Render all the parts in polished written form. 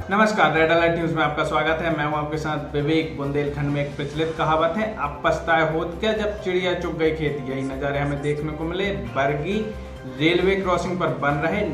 नमस्कार, red alert news में आपका स्वागत है। मैं हूं आपके साथ विवेक। बुंदेलखंड में एक प्रचलित कहावत है, अब पछताए होत क्या जब चिड़िया चुग गई खेत। यही नज़ारे हमें देखने को मिले बरगी रेलवे क्रॉसिंग पर बन रहे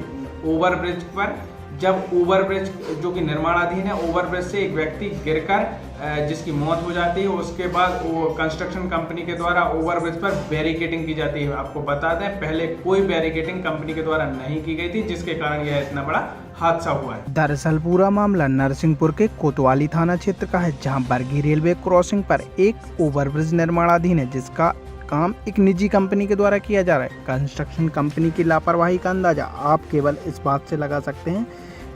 ओवरब्रिज पर। जब ओवरब्रिज जो कि निर्माणाधीन है, ओवरब्रिज से एक व्यक्ति गिरकर जिसकी मौत हो जाती है, उसके बाद वो कंस्ट्रक्शन कंपनी के द्वारा ओवरब्रिज पर बैरिकेडिंग की जाती है। आपको बता दें, पहले कोई बैरिकेडिंग कंपनी के द्वारा नहीं की गई थी, जिसके कारण यह इतना बड़ा हादसा हुआ है। दरअसल पूरा मामला नरसिंहपुर के कोतवाली थाना क्षेत्र का है, जहां बरगी रेलवे क्रॉसिंग पर एक ओवरब्रिज निर्माणाधीन है, जिसका काम एक निजी कंपनी के द्वारा किया जा रहा है। कंस्ट्रक्शन कंपनी की लापरवाही का अंदाजा आप केवल इस बात से लगा सकते हैं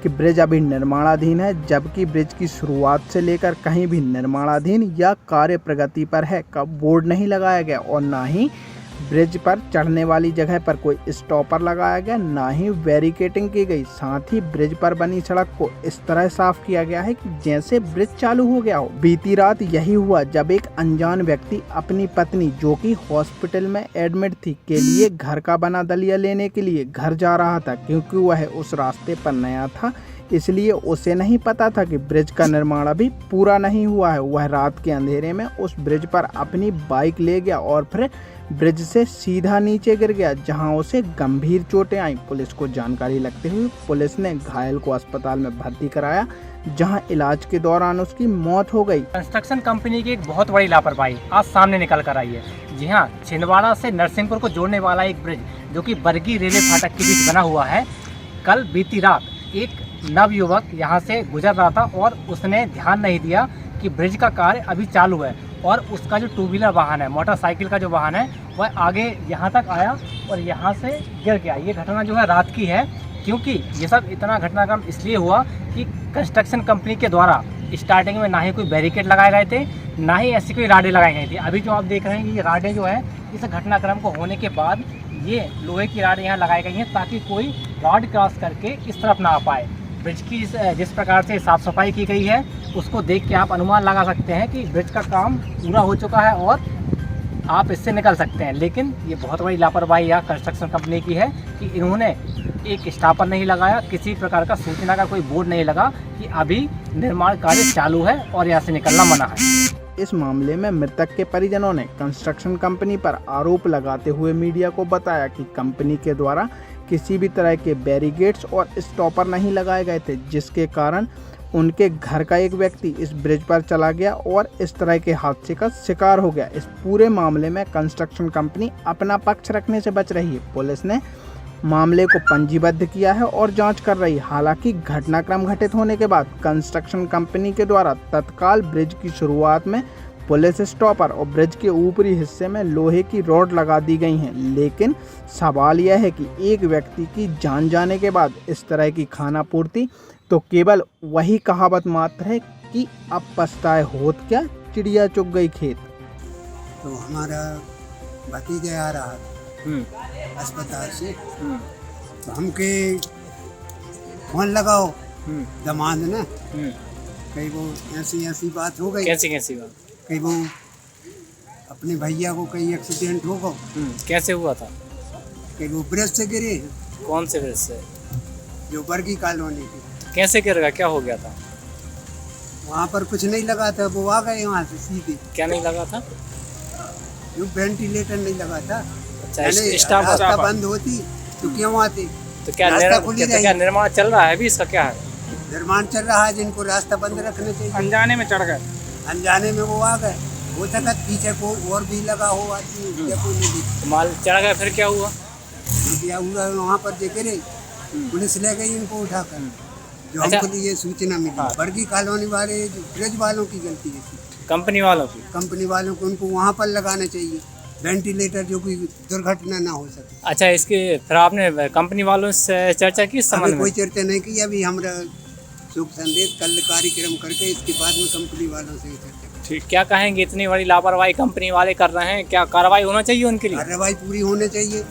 कि ब्रिज अभी निर्माणाधीन है, जबकि ब्रिज की शुरुआत से लेकर कहीं भी निर्माणाधीन या कार्य प्रगति पर है का बोर्ड नहीं लगाया गया, और ना ही ब्रिज पर चढ़ने वाली जगह पर कोई स्टॉपर लगाया गया, ना ही बैरिकेडिंग की गई। साथ ही ब्रिज पर बनी सड़क को इस तरह साफ किया गया है कि जैसे ब्रिज चालू हो गया हो। बीती रात यही हुआ जब एक अनजान व्यक्ति अपनी पत्नी, जो कि हॉस्पिटल में एडमिट थी, के लिए घर का बना दलिया लेने के लिए घर जा रहा था। क्योंकि वह उस रास्ते पर नया था, इसलिए उसे नहीं पता था कि ब्रिज का निर्माण अभी पूरा नहीं हुआ है। वह रात के अंधेरे में उस ब्रिज पर अपनी बाइक ले गया और फिर ब्रिज से सीधा नीचे गिर गया, जहां उसे गंभीर चोटें आईं। पुलिस को जानकारी लगते हुए पुलिस ने घायल को अस्पताल में भर्ती कराया, जहां इलाज के दौरान उसकी मौत हो गई। कंस्ट्रक्शन कंपनी की एक बहुत बड़ी लापरवाही आज सामने निकल कर आई है। जी हाँ, छिंदवाड़ा से नरसिंहपुर को जोड़ने वाला एक ब्रिज, जो कि बरगी रेलवे फाटक के बीच बना हुआ है, कल बीती रात एक नवयुवक यहाँ से गुजर रहा था और उसने ध्यान नहीं दिया कि ब्रिज का कार्य अभी चालू है, और उसका जो टू व्हीलर वाहन है, मोटरसाइकिल का जो वाहन है, वह आगे यहाँ तक आया और यहाँ से गिर गया। ये घटना जो है रात की है, क्योंकि ये सब इतना घटनाक्रम इसलिए हुआ कि कंस्ट्रक्शन कंपनी के द्वारा स्टार्टिंग में ना ही कोई बैरिकेड लगाए गए थे, ना ही ऐसी कोई राडें लगाई गई थी। अभी जो आप देख रहे हैं, ये राडें जो है, इस घटनाक्रम को होने के बाद ये लोहे की राडें यहाँ लगाई गई हैं, ताकि कोई रोड क्रॉस करके इस तरफ ना आ पाए। ब्रिज की जिस प्रकार से साफ़ सफाई की गई है, उसको देख के आप अनुमान लगा सकते हैं कि ब्रिज का काम पूरा हो चुका है और आप इससे निकल सकते हैं। लेकिन ये बहुत बड़ी लापरवाही यहाँ कंस्ट्रक्शन कंपनी की है कि इन्होंने एक स्टॉपर नहीं लगाया, किसी प्रकार का सूचना का कोई बोर्ड नहीं लगा कि अभी निर्माण कार्य चालू है और यहाँ से निकलना मना है। इस मामले में मृतक के परिजनों ने कंस्ट्रक्शन कंपनी पर आरोप लगाते हुए मीडिया को बताया कि कंपनी के द्वारा किसी भी तरह के बैरिकेड्स और स्टॉपर नहीं लगाए गए थे, जिसके कारण उनके घर का एक व्यक्ति इस ब्रिज पर चला गया और इस तरह के हादसे का शिकार हो गया। इस पूरे मामले में कंस्ट्रक्शन कंपनी अपना पक्ष रखने से बच रही है। पुलिस ने मामले को पंजीबद्ध किया है और जांच कर रही है। हालांकि घटनाक्रम घटित होने के बाद कंस्ट्रक्शन कंपनी के द्वारा तत्काल ब्रिज की शुरुआत में पुलिस स्टॉपर और ब्रिज के ऊपरी हिस्से में लोहे की रॉड लगा दी गई हैं। लेकिन सवाल यह है कि एक व्यक्ति की जान जाने के बाद इस तरह की खानापूर्ति तो केवल वही कहावत मात्र है कि अब पछताए होत क्या, चिड़िया चुग गई खेत। तो हमारा भतीजा आ रहा था अस्पताल से, तो हमके फोन लगाओ दमाद ने, कहीं वो ऐसी बात हो गई। कैसी बात? कहीं वो अपने भैया को कहीं एक्सीडेंट हो गया। कैसे हुआ था? कहीं वो ब्रिज से गिरे। कौन से ब्रिज से? जो बरगी कॉलोनी की। कैसे गिर गया? क्या हो गया था? वहाँ पर कुछ नहीं लगा था, वो आ गए वहाँ से सीधे। क्या नहीं लगा था? जो वेंटिलेटर नहीं लगा था। अच्छा, स्टाफ रास्ता बंद होती तो क्यों आते? तो क्या निर्माण चल रहा है अभी? इसका क्या है? निर्माण चल रहा है, जिनको रास्ता बंद रखने चाहिए। अनजाने में चढ़ गए। अनजाने में वो आ गए। हो सकता पीछे को और भी लगा हो आदमी, या कोई नहीं। माल चढ़ गया, फिर क्या हुआ? क्या हुआ वहाँ पर देखे रे, पुलिस ले गई इनको उठाकर। जो अच्छा। हमको ये सूचना मिली, बरगी कॉलोनी वाले जो ब्रिज वालों की गलती है, कंपनी वालों की। कंपनी वालों को उनको वहाँ पर लगाना चाहिए वेंटिलेटर, जो कोई दुर्घटना ना हो सके। अच्छा, इसके फिर आपने कंपनी वालों से चर्चा की इस संबंध में? कोई चर्चा नहीं की। अभी हमारा शुभ संदेश कल कार्यक्रम करके इसके बाद में कंपनी वालों से चर्चा। ठीक, क्या कहेंगे? इतनी बड़ी लापरवाही कंपनी वाले कर रहे हैं, क्या कार्रवाई होना चाहिए उनके लिए? कार्रवाई पूरी होनी चाहिए,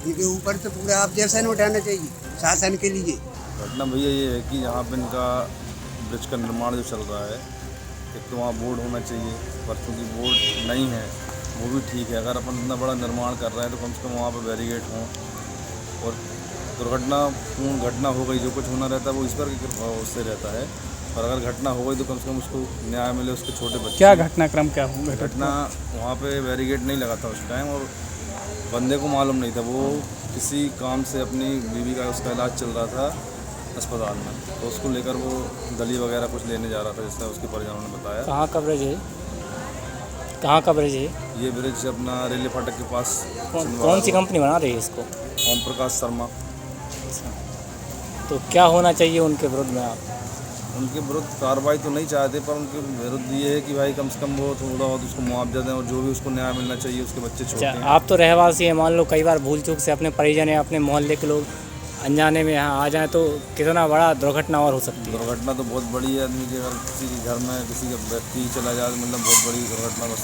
इनके ऊपर तो पूरा ऑब्जेक्शन उठाना चाहिए शासन के लिए। घटना भैया ये है कि यहाँ पे इनका ब्रिज का निर्माण जो चल रहा है, एक तो वहाँ बोर्ड होना चाहिए, पर चूँकि बोर्ड नहीं है वो भी ठीक है। अगर अपन इतना बड़ा निर्माण कर रहे हैं तो कम से कम वहाँ पर बैरिकेड हों और दुर्घटनापूर्ण घटना हो गई, जो कुछ होना रहता है वो ईश्वर की कृपा उससे रहता है। पर अगर घटना हो गई तो कम से कम उसको न्याय मिले, उसके छोटे बच्चे। क्या घटनाक्रम क्या हुआ? घटना वहाँ पे बैरिकेड नहीं लगा था उस टाइम, और बंदे को मालूम नहीं था, वो किसी काम से अपनी बीवी का उसका इलाज चल रहा था अस्पताल में, तो उसको लेकर वो दली वगैरह कुछ लेने जा रहा था, जिससे उसके परिजनों ने बताया। कहाँ का ब्रिज है? कहाँ का ब्रिज है? ये ब्रिज अपना रेलवे फाटक के पास। कौन सी कंपनी बना रही है इसको? ओम प्रकाश शर्मा। तो क्या होना चाहिए उनके विरुद्ध में? आप उनके विरुद्ध कार्रवाई तो नहीं चाहते, पर उनके विरुद्ध ये है कि भाई कम से कम वो थोड़ा बहुत उसको मुआवजा दें, और जो भी उसको न्याय मिलना चाहिए, उसके बच्चे छोटे हैं। आप तो रहवासी हैं, मान लो कई बार भूल चूक से अपने परिजन या अपने मोहल्ले के लोग अनजाने में यहाँ आ जाएं तो कितना बड़ा दुर्घटना और हो सकती है। दुर्घटना तो बहुत बड़ी है, आदमी के अगर किसी के घर में किसी का व्यक्ति चला जाए तो मतलब बहुत बड़ी दुर्घटना बस